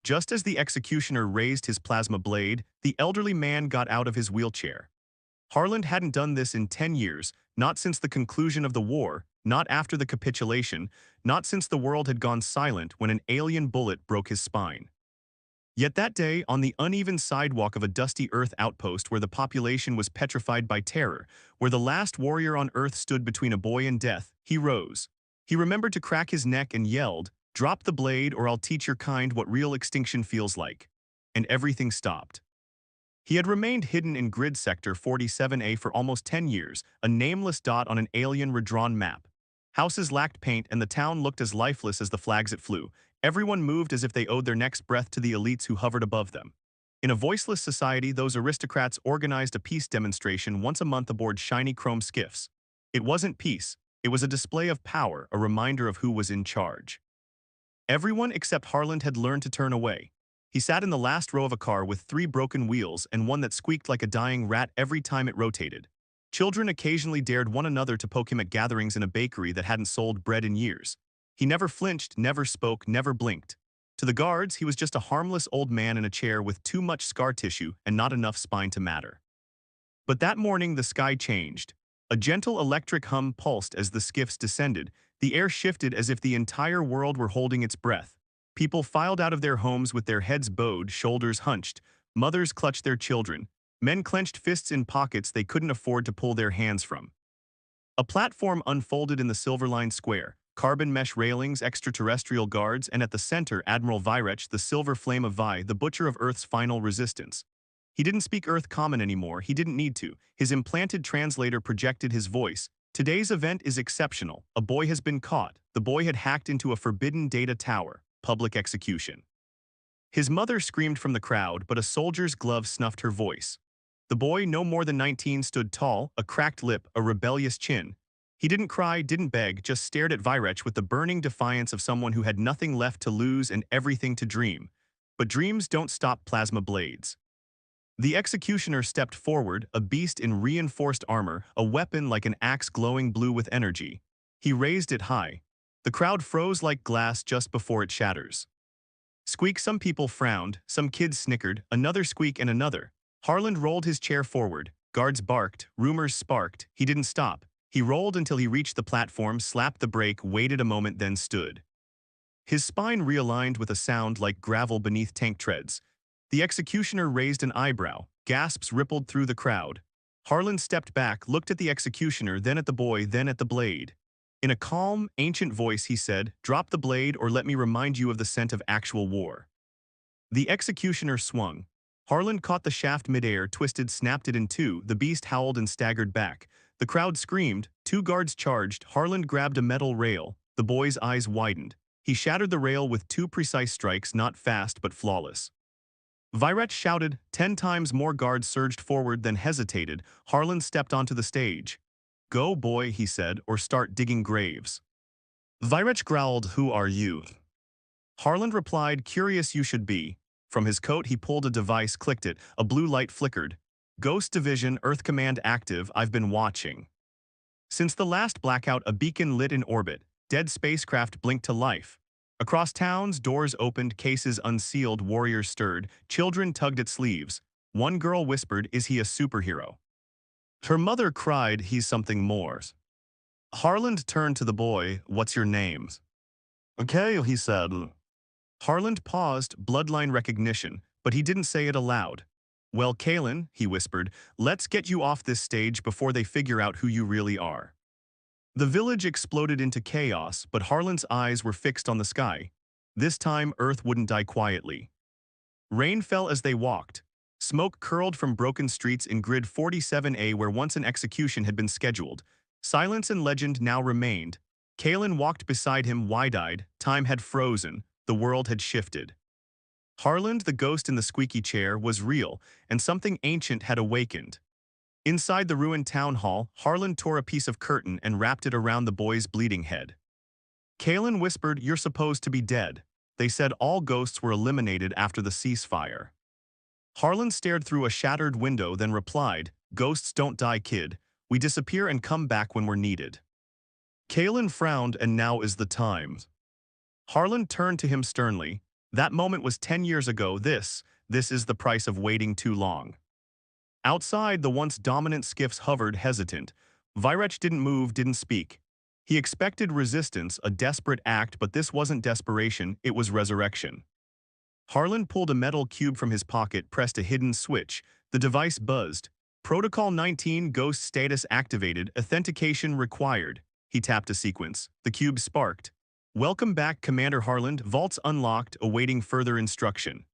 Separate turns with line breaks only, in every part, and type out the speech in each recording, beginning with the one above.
Just as the executioner raised his plasma blade, the elderly man got out of his wheelchair. Harland hadn't done this in 10 years, not since the conclusion of the war, not after the capitulation, not since the world had gone silent when an alien bullet broke his spine. Yet that day, on the uneven sidewalk of a dusty Earth outpost where the population was petrified by terror, where the last warrior on Earth stood between a boy and death, he rose. He remembered to crack his neck and yelled, "Drop the blade or I'll teach your kind what real extinction feels like." And everything stopped. He had remained hidden in Grid Sector 47A for almost 10 years, a nameless dot on an alien redrawn map. Houses lacked paint and the town looked as lifeless as the flags it flew. Everyone moved as if they owed their next breath to the elites who hovered above them. In a voiceless society, those aristocrats organized a peace demonstration once a month aboard shiny chrome skiffs. It wasn't peace. It was a display of power, a reminder of who was in charge. Everyone except Harland had learned to turn away. He sat in the last row of a car with 3 broken wheels and one that squeaked like a dying rat every time it rotated. Children occasionally dared one another to poke him at gatherings in a bakery that hadn't sold bread in years. He never flinched, never spoke, never blinked. To the guards, he was just a harmless old man in a chair with too much scar tissue and not enough spine to matter. But that morning, the sky changed. A gentle electric hum pulsed as the skiffs descended. The air shifted as if the entire world were holding its breath. People filed out of their homes with their heads bowed, shoulders hunched. Mothers clutched their children. Men clenched fists in pockets they couldn't afford to pull their hands from. A platform unfolded in the silver-lined square, carbon mesh railings, extraterrestrial guards, and at the center, Admiral Virech, the silver flame of Vi, the butcher of Earth's final resistance. He didn't speak Earth Common anymore, he didn't need to. His implanted translator projected his voice. Today's event is exceptional. A boy has been caught. The boy had hacked into a forbidden data tower. Public execution. His mother screamed from the crowd, but a soldier's glove snuffed her voice. The boy, no more than 19, stood tall, a cracked lip, a rebellious chin. He didn't cry, didn't beg, just stared at Virech with the burning defiance of someone who had nothing left to lose and everything to dream. But dreams don't stop plasma blades. The executioner stepped forward, a beast in reinforced armor, a weapon like an axe glowing blue with energy. He raised it high. The crowd froze like glass just before it shatters. Squeak, some people frowned, some kids snickered, another squeak and another. Harland rolled his chair forward. Guards barked, rumors sparked. He didn't stop. He rolled until he reached the platform, slapped the brake, waited a moment, then stood. His spine realigned with a sound like gravel beneath tank treads. The executioner raised an eyebrow. Gasps rippled through the crowd. Harland stepped back, looked at the executioner, then at the boy, then at the blade. In a calm, ancient voice, he said, "Drop the blade or let me remind you of the scent of actual war." The executioner swung. Harland caught the shaft midair, twisted, snapped it in two. The beast howled and staggered back. The crowd screamed. 2 guards charged. Harland grabbed a metal rail. The boy's eyes widened. He shattered the rail with 2 precise strikes, not fast but flawless. Virech shouted. 10 times more guards surged forward, then hesitated. Harland stepped onto the stage. "Go, boy," he said, "or start digging graves." Virech growled, "Who are you?" Harland replied, "Curious you should be." From his coat he pulled a device, clicked it. A blue light flickered. "Ghost Division, Earth Command active, I've been watching." Since the last blackout, a beacon lit in orbit. Dead spacecraft blinked to life. Across towns, doors opened, cases unsealed, warriors stirred, children tugged at sleeves. One girl whispered, "Is he a superhero?" Her mother cried, "He's something more." Harland turned to the boy, "What's your name?" "Okay," he said. Harland paused, bloodline recognition, but he didn't say it aloud. "Well, Kalen," he whispered, "let's get you off this stage before they figure out who you really are." The village exploded into chaos, but Harland's eyes were fixed on the sky. This time, Earth wouldn't die quietly. Rain fell as they walked. Smoke curled from broken streets in Grid 47A where once an execution had been scheduled. Silence and legend now remained. Kalen walked beside him, wide-eyed. Time had frozen. The world had shifted. Harland, the ghost in the squeaky chair, was real, and something ancient had awakened. Inside the ruined town hall, Harland tore a piece of curtain and wrapped it around the boy's bleeding head. Kalen whispered, "You're supposed to be dead. They said all ghosts were eliminated after the ceasefire." Harland stared through a shattered window, then replied, "Ghosts don't die, kid. We disappear and come back when we're needed." Kalen frowned, "And now is the time." Harland turned to him sternly. That moment was 10 years ago. This is the price of waiting too long. Outside, the once dominant skiffs hovered, hesitant. Virech didn't move, didn't speak. He expected resistance, a desperate act, but this wasn't desperation, it was resurrection. Harlan pulled a metal cube from his pocket, pressed a hidden switch. The device buzzed. Protocol 19, Ghost status activated, authentication required. He tapped a sequence. The cube sparked. Welcome back, Commander Harlan. Vaults unlocked, awaiting further instruction.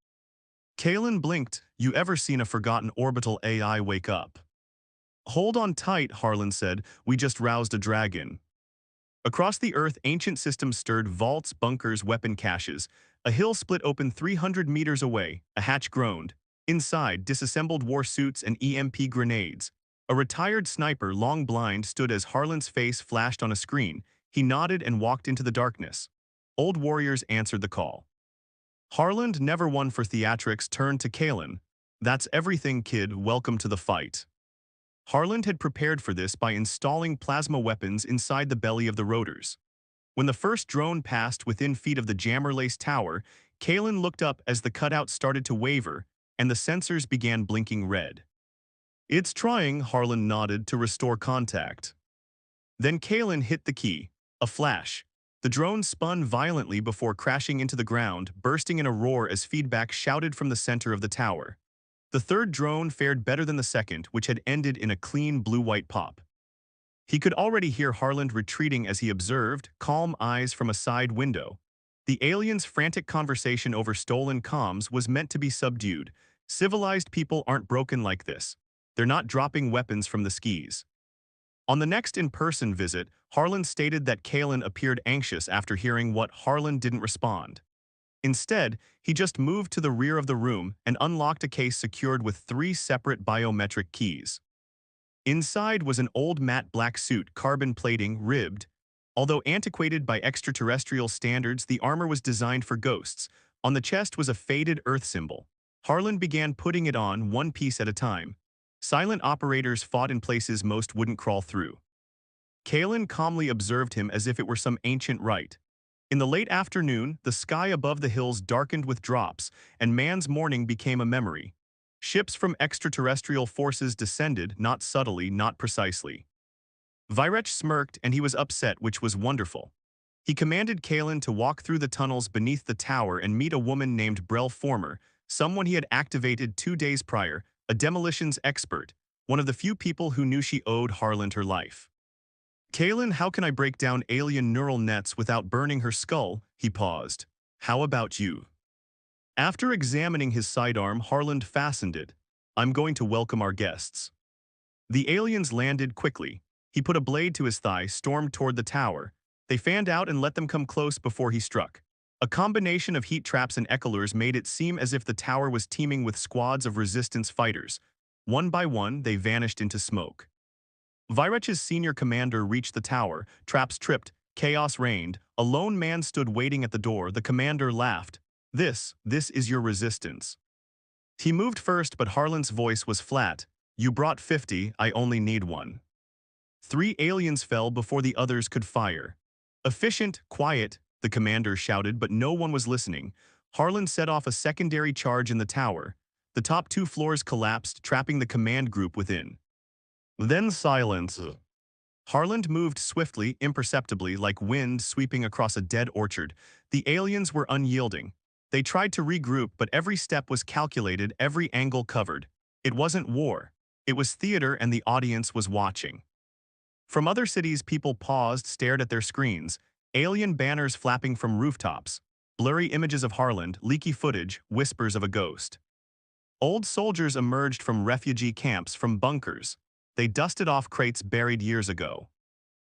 Kalen blinked. You ever seen a forgotten orbital AI wake up? Hold on tight, Harlan said. We just roused a dragon. Across the Earth, ancient systems stirred, vaults, bunkers, weapon caches. A hill split open 300 meters away. A hatch groaned. Inside, disassembled war suits and EMP grenades. A retired sniper, long blind, stood as Harlan's face flashed on a screen. He nodded and walked into the darkness. Old warriors answered the call. Harlan, never one for theatrics, turned to Kalen. That's everything, kid. Welcome to the fight. Harlan had prepared for this by installing plasma weapons inside the belly of the rotors. When the first drone passed within feet of the jammer-laced tower, Kalen looked up as the cutout started to waver, and the sensors began blinking red. It's trying, Harlan nodded, to restore contact. Then Kalen hit the key. A flash. The drone spun violently before crashing into the ground, bursting in a roar as feedback shouted from the center of the tower. The third drone fared better than the second, which had ended in a clean blue-white pop. He could already hear Harlan retreating as he observed, calm eyes from a side window. The aliens' frantic conversation over stolen comms was meant to be subdued. Civilized people aren't broken like this. They're not dropping weapons from the skis. On the next in-person visit, Harlan stated that Kalen appeared anxious after hearing what Harlan didn't respond. Instead, he just moved to the rear of the room and unlocked a case secured with 3 separate biometric keys. Inside was an old matte black suit, carbon plating, ribbed. Although antiquated by extraterrestrial standards, the armor was designed for ghosts. On the chest was a faded Earth symbol. Harlan began putting it on, one piece at a time. Silent operators fought in places most wouldn't crawl through. Kalen calmly observed him as if it were some ancient rite. In the late afternoon, the sky above the hills darkened with drops, and man's mourning became a memory. Ships from extraterrestrial forces descended, not subtly, not precisely. Virech smirked, and he was upset, which was wonderful. He commanded Kalen to walk through the tunnels beneath the tower and meet a woman named Brel Former, someone he had activated 2 days prior, a demolitions expert, one of the few people who knew she owed Harlan her life. Kalen, how can I break down alien neural nets without burning her skull? He paused. How about you? After examining his sidearm, Harlan fastened it. I'm going to welcome our guests. The aliens landed quickly. He put a blade to his thigh, stormed toward the tower. They fanned out and let them come close before he struck. A combination of heat traps and echolers made it seem as if the tower was teeming with squads of resistance fighters. One by one, they vanished into smoke. Virech's senior commander reached the tower, traps tripped, chaos reigned. A lone man stood waiting at the door. The commander laughed. This is your resistance. He moved first, but Harlan's voice was flat. You brought 50, I only need 1. 3 aliens fell before the others could fire. Efficient, quiet, the commander shouted, but no one was listening. Harlan set off a secondary charge in the tower. The top 2 floors collapsed, trapping the command group within. Then silence. Harlan moved swiftly, imperceptibly, like wind sweeping across a dead orchard. The aliens were unyielding. They tried to regroup, but every step was calculated, every angle covered. It wasn't war. It was theater, and the audience was watching. From other cities, people paused, stared at their screens. Alien banners flapping from rooftops. Blurry images of Harlan, leaky footage, whispers of a ghost. Old soldiers emerged from refugee camps, from bunkers. They dusted off crates buried years ago.